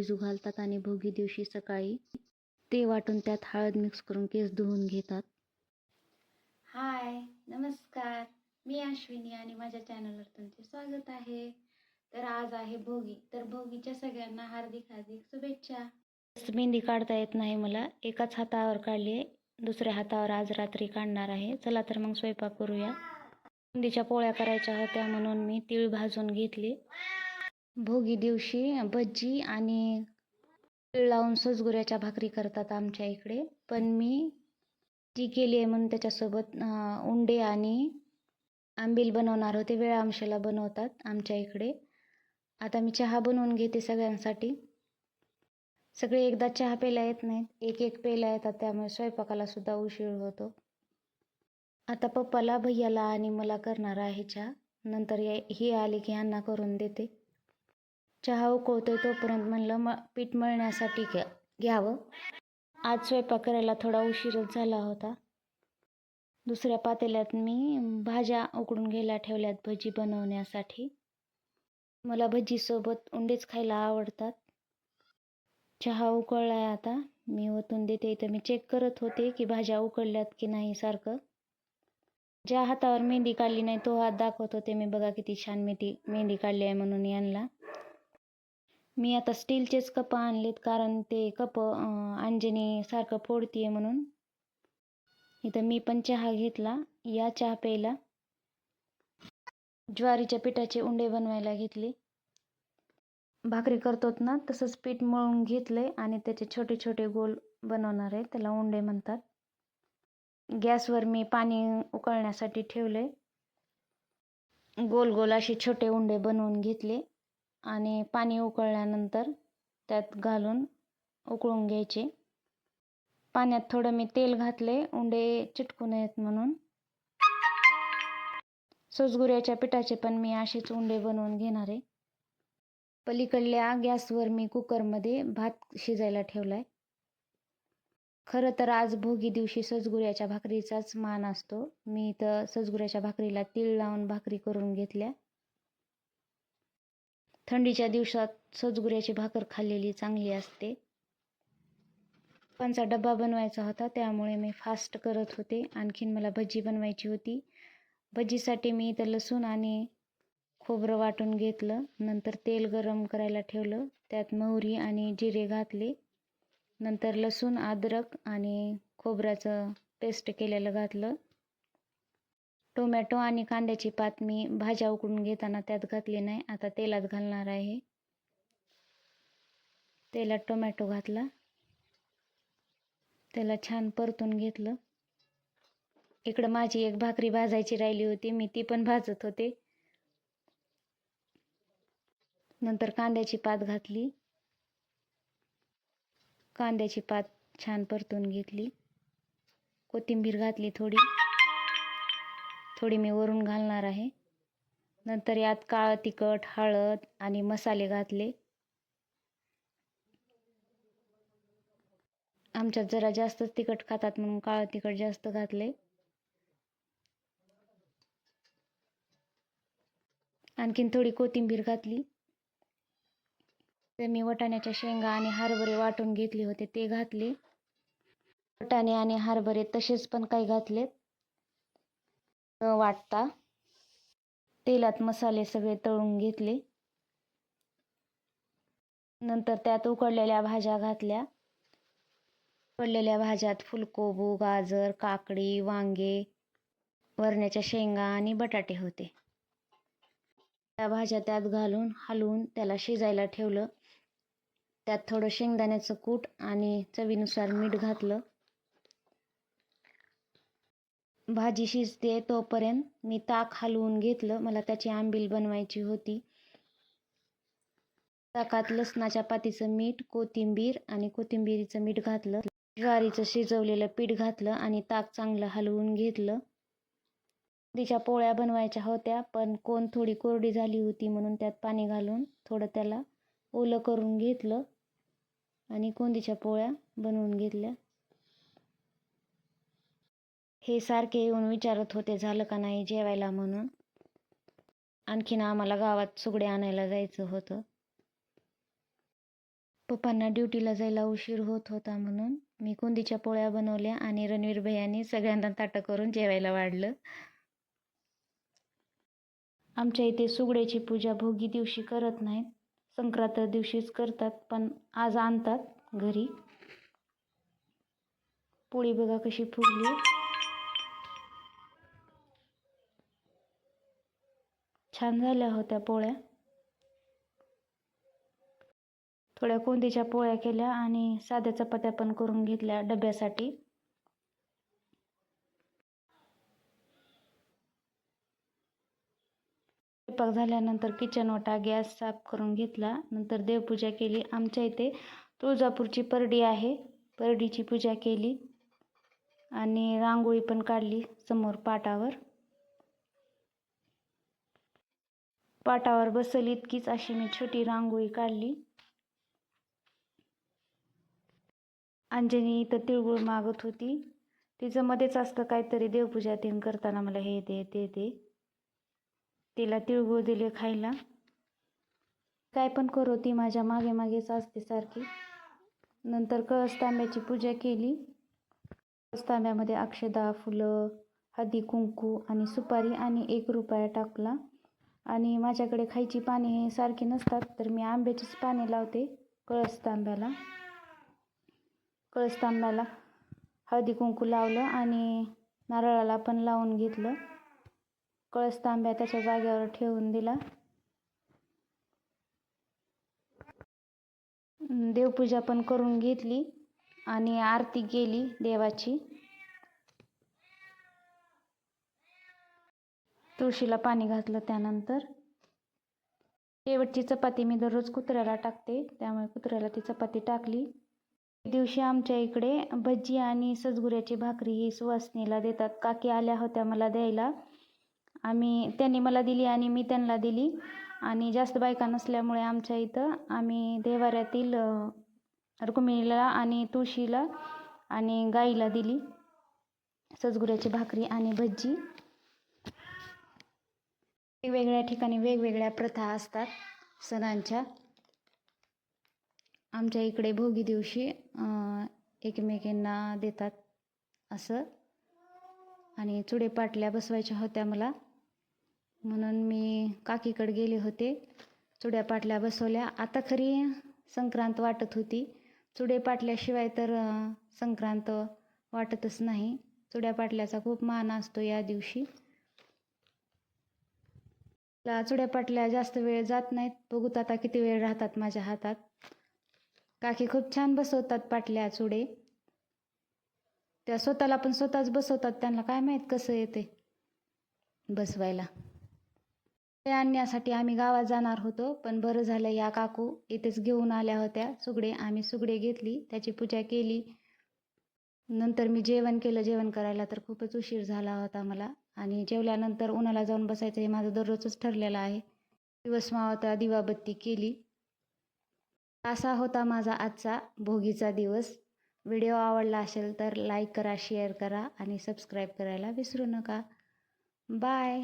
भिजू घालतात आणि भोगी दिवशी सकाळी ते वाटून त्यात हळद मिक्स करून केस धुवून घेतात. हाय, नमस्कार. मी अश्विनी आणि माझ्या चॅनलवर तुमचे स्वागत आहे. तर आज आहे भोगी. तर भोगीच्या सगळ्यांना हार्दिक हार्दिक शुभेच्छा. मेहंदी काढता येत नाही मला, एकाच हातावर काढली, दुसऱ्या हातावर आज रात्री काढणार आहे. चला तर मग स्वयंपाक करूया. बुंदीच्या पोळ्या करायच्या होत्या म्हणून मी तीळ भाजून घेतली. भोगी दिवशी भजी आणि तीळ लावून सजगुऱ्याच्या भाकरी करतात आमच्या इकडे, पण मी जी केली आहे म्हणून त्याच्यासोबत उंडे आणि आंबील बनवणार होते. वेळा आमशाला बनवतात आमच्या इकडे. आता मी चहा बनवून घेते सगळ्यांसाठी. सगळे एकदा चहा प्यायला येत नाहीत, एक एक प्यायला येतात, त्यामुळे स्वयंपाकाला सुद्धा उशीर होतो. आता पप्पाला, भैयाला आणि मला करणार आहे चहा. नंतर ही आली की यांना करून देते. चहा उकळतोय तोपर्यंत म्हणलं पीठ मळण्यासाठी घ्यावं. आज स्वयंपाक करायला थोडा उशीरच झाला होता. दुसऱ्या पातेल्यात मी भाज्या उकडून घ्यायला ठेवल्यात भजी बनवण्यासाठी. मला भजीसोबत उंडेच खायला आवडतात. चहा उकळलाय, आता मी ओतून देते. इथं मी चेक करत होते की भाज्या उकळल्यात की नाही सारखं. ज्या हातावर मेहंदी काढली नाही तो हात दाखवत होते मी, बघा किती छान मेहंदी काढली आहे म्हणून यांना. मी आता स्टीलचेच कप आणलेत, कारण ते कप अंजनी सारखं फोडतीये म्हणून. इथं मी पण चहा घेतला. या चहा प्यायला. ज्वारीच्या पिठाचे उंडे बनवायला घेतले. भाकरी करतोत ना तसंच पीठ मळून घेतलंय आणि त्याचे छोटे छोटे गोल बनवणार आहे, त्याला उंडे म्हणतात. गॅसवर मी पाणी उकळण्यासाठी ठेवले. गोल गोल असे छोटे उंडे बनवून घेतले आणि पाणी उकळल्यानंतर त्यात घालून उकळून घ्यायचे. पाण्यात थोडं मी तेल घातले उंडे चिटकू नयेत म्हणून. सजगुऱ्याच्या पिठाचे पण मी असेच उंडे बनवून घेणार आहे. पलीकडल्या गॅसवर मी कुकरमध्ये भात शिजायला ठेवलाय. खरं तर आज भोगी दिवशी सजगुऱ्याच्या भाकरीचाच मान असतो. मी तर सजगुऱ्याच्या भाकरीला तीळ लावून भाकरी करून घेतल्या. थंडीच्या दिवसात सजगुऱ्याची भाकर खाल्लेली चांगली असते. पप्पांचा डब्बा बनवायचा होता त्यामुळे मी फास्ट करत होते. आणखीन मला भजी बनवायची होती. भजीसाठी मी इथं लसूण आणि खोबरं वाटून घेतलं. नंतर तेल गरम करायला ठेवलं, त्यात मोहरी आणि जिरे घातले. नंतर लसूण, अद्रक आणि खोबऱ्याचं पेस्ट केलेलं घातलं. टोमॅटो आणि कांद्याची पात मी भाज्या उकडून घेताना त्यात घातली नाही, आता तेलात घालणार आहे. तेलात टोमॅटो घातला, त्याला छान परतून घेतलं. इकडं माझी एक भाकरी भाजायची राहिली होती, मी ती पण भाजत होते. नंतर कांद्याची पात घातली. कांद्याची पात छान परतून घेतली. कोथिंबीर घातली थोडी मी वरून घालणार आहे. नंतर यात काळं तिखट, हळद आणि मसाले घातले. आमच्यात जरा जास्तच तिखट खातात म्हणून काळं तिखट जास्त घातले. आणखीन थोडी कोथिंबीर घातली. तर मी वाटाण्याच्या शेंगा आणि हरभरे वाटून घेतले होते ते घातले. वाटाणे आणि हरभरे तसेच पण काही घातलेत वाटता. तेलात मसाले सगळे तळून घेतले. नंतर त्यात उकडलेल्या भाज्या घातल्या. उकडलेल्या भाज्यात फुलकोबी, गाजर, काकडी, वांगे, वरण्याच्या शेंगा आणि बटाटे होते. त्या भाज्या त्यात घालून हलवून त्याला शिजायला ठेवलं. त्यात थोडं शेंगदाण्याचं कूट आणि चवीनुसार मीठ घातलं. भाजी शिजते तोपर्यंत मी ताक हलवून घेतलं, मला त्याची आंबील बनवायची होती. ताकात लसणाच्या पातीचं मीठ, कोथिंबीर आणि कोथिंबीरीचं मीठ घातलं. ज्वारीचं शिजवलेलं पीठ घातलं आणि ताक चांगलं हलवून घेतलं. बुंदीच्या पोळ्या बनवायच्या होत्या, पण कोण थोडी कोरडी झाली होती म्हणून त्यात पाणी घालून थोडं त्याला ओलं करून घेतलं आणि बुंदीच्या पोळ्या बनवून घेतल्या. हे सारखे येऊन विचारत होते झालं का नाही जेवायला म्हणून. आणखीन आम्हाला गावात सुगडे आणायला जायचं होतं. पप्पांना ड्युटीला जायला उशीर होत होता म्हणून मी कोंदीच्या पोळ्या बनवल्या आणि रणवीर भैयानी सगळ्यांना ताटं करून जेवायला वाढलं. आमच्या इथे सुगड्याची पूजा भोगी दिवशी करत नाहीत, संक्रांत दिवशीच करतात, पण आज आणतात घरी. पोळी बघा कशी फुगली. छान झाल्या होत्या पोळ्या. थोड्या कोंदीच्या पोळ्या केल्या आणि साध्या चपात्या पण करून घेतल्या डब्यासाठी. स्वयंपाक झाल्यानंतर किचन ओटा गॅस साफ करून घेतला. नंतर देवपूजा केली. आमच्या इथे तुळजापूरची परडी आहे, परडीची पूजा केली आणि रांगोळी पण काढली समोर पाटावर. पाटावर बसेल इतकीच अशी मी छोटी रांगोळी काढली. अंजनी इथं तिळगुळ मागत होती. तिचं मध्येच असतं काहीतरी देवपूजा तीन करताना, मला हे दे ते दे. तिला तिळगुळ दिले खायला. काय पण करो ती माझ्या मागे मागेच असते सारखी. नंतर कळस तांब्याची पूजा केली. कळस तांब्यामध्ये अक्षदा, फुलं, हळदी कुंकू आणि सुपारी आणि 1 रुपया टाकला. आणि माझ्याकडे खायची पाने हे सारखी नसतात, तर मी आंब्याचीच पाने लावते कळस तांब्याला. कळस तांब्याला हळदी कुंकू लावलं आणि नारळाला पण लावून घेतलं. कळस तांब्या त्याच्या जागेवर ठेवून दिला. देवपूजा पण करून घेतली आणि आरती केली देवाची. तुळशीला पाणी घातलं. त्यानंतर शेवटची चपाती मी दररोज कुत्र्याला टाकते, त्यामुळे कुत्र्याला ती चपाती टाकली. दिवशी आमच्या इकडे भजी आणि सजगुऱ्याची भाकरी ही सुवासिनीला देतात. काकी आल्या होत्या मला द्यायला. त्यांनी मला दिली आणि मी त्यांना दिली. आणि जास्त बायका नसल्यामुळे आमच्या इथं आम्ही देवाऱ्यातील रुक्मिणीला आणि तुळशीला आणि गाईला दिली सजगुऱ्याची भाकरी आणि भजी. वेगवेगळ्या ठिकाणी वेगवेगळ्या प्रथा असतात सणांच्या. आमच्या इकडे भोगी दिवशी एकमेकींना देतात असं. आणि चुडे पाटल्या बसवायच्या होत्या मला, म्हणून मी काकीकडे गेले होते. चुड्या पाटल्या बसवल्या. आता खरी संक्रांत वाटत होती, चुडे पाटल्याशिवाय तर संक्रांत वाटतच नाही. चुड्या पाटल्याचा खूप मान असतो या दिवशी. चुड्या पाटल्या जास्त वेळ जात नाहीत, बघूत आता किती वेळ राहतात माझ्या हातात. काकी खूप छान बसवतात पाटल्या चुडे. त्या स्वतःला पण स्वतःच बसवतात, त्यांना काय माहीत कसं येते बसवायला. ते आणण्यासाठी आम्ही गावात जाणार होतो, पण बरं झालं या काकू इथेच घेऊन आल्या होत्या सुगडे. आम्ही सुगडे घेतली, त्याची पूजा केली. नंतर मी जेवण केलं. जेवण करायला तर खूपच उशीर झाला होता मला. आणि जेवल्यानंतर उन्हाला जाऊन बसायचं हे माझं दररोजच ठरलेलं आहे. दिवस मावळता दिवाबत्ती केली. असा होता माझा आजचा भोगीचा दिवस. व्हिडिओ आवडला असेल तर लाईक करा, शेअर करा आणि सबस्क्राईब करायला विसरू नका. बाय.